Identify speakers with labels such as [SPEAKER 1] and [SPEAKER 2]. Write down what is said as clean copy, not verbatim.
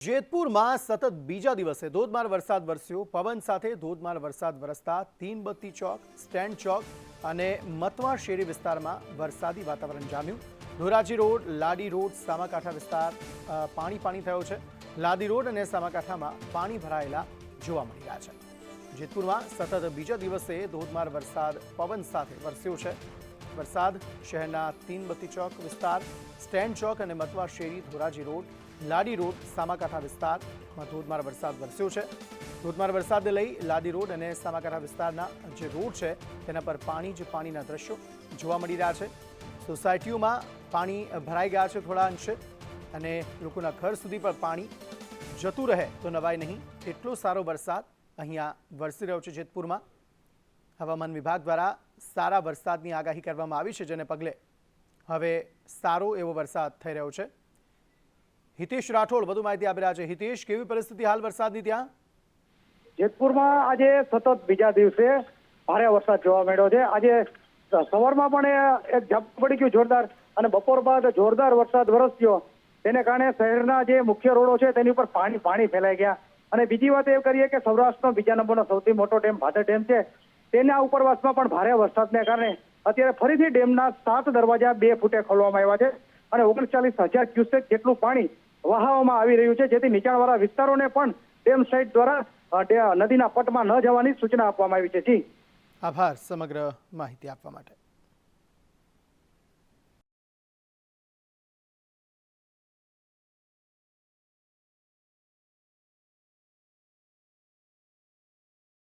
[SPEAKER 1] જેતપુરમાં સતત બીજા દિવસે ધોધમાર વરસાદ વરસ્યો। પવન સાથે ધોધમાર વરસાદ વરસતા તીનબત્તી ચોક, સ્ટેન્ડ ચોક અને મતવા શેરી વિસ્તારમાં વરસાદી વાતાવરણ જામ્યું। ધોરાજી રોડ, લાડી રોડ, સામાકાંઠા વિસ્તાર પાણી થયો છે। લાડી રોડ અને સામાકાંઠામાં પાણી ભરાયેલા જોવા મળી રહ્યા છે। જેતપુરમાં સતત બીજા દિવસે ધોધમાર વરસાદ પવન સાથે વરસ્યો છે। વરસાદ શહેરના તીનબત્તી ચોક વિસ્તાર, સ્ટેન્ડ ચોક અને મતવા શેરી, ધોરાજી રોડ, લાડી રોડ, સામાકાંઠા વિસ્તારમાં ધોધમાર વરસાદ વરસ્યો છે। ધોધમાર વરસાદને લઈ લાડી રોડ અને સામાકાંઠા વિસ્તારના જે રોડ છે તેના પર પાણીના દ્રશ્યો જોવા મળી રહ્યા છે। સોસાયટીઓમાં પાણી ભરાઈ ગયા છે થોડા અંશે અને લોકોના ઘર સુધી પણ પાણી જતું રહે તો નવાય નહીં, એટલો સારો વરસાદ અહીંયા વરસી રહ્યો છે। જેતપુરમાં હવામાન વિભાગ દ્વારા સારા વરસાદની આગાહી કરવામાં આવી છે, જેને પગલે હવે સારો એવો વરસાદ થઈ રહ્યો છે। હિતેશ રાઠોડ વધુ માહિતી આપી રહ્યા છે। હિતેશ, કેવી પરિસ્થિતિ હાલ વરસાદની ત્યાં?
[SPEAKER 2] જેતપુરમાં આજે સતત બીજા દિવસે ભારે વરસાદ જોવા મળ્યો છે। આજે સવારમાં પણ એક ઝાપટું પડી ગયું જોરદાર અને બપોર બાદ જોરદાર વરસાદ વરસ્યો, તેને કારણે શહેરના જે મુખ્ય રોડો છે તેની ઉપર પાણી ફેલાઈ ગયા। અને બીજી વાત એ કરીએ કે સૌરાષ્ટ્રનો બીજા નંબરનો સૌથી મોટો ડેમ ભાદર ડેમ છે, તેના ઉપરવાસમાં પણ ભારે વરસાદને કારણે અત્યારે ફરીથી ડેમના 7 દરવાજા 2 ફૂટે ખોલવામાં આવ્યા છે અને 39,000 ક્યુસેક જેટલું પાણી વહાવવામાં આવી રહ્યું છે, જેથી નીચાણવાળા વિસ્તારોને પણ ડેમ સાઇટ દ્વારા નદીના પટમાં ન જવાની સૂચના આપવામાં આવી છે। જી,
[SPEAKER 1] આભાર સમગ્ર માહિતી આપવા માટે।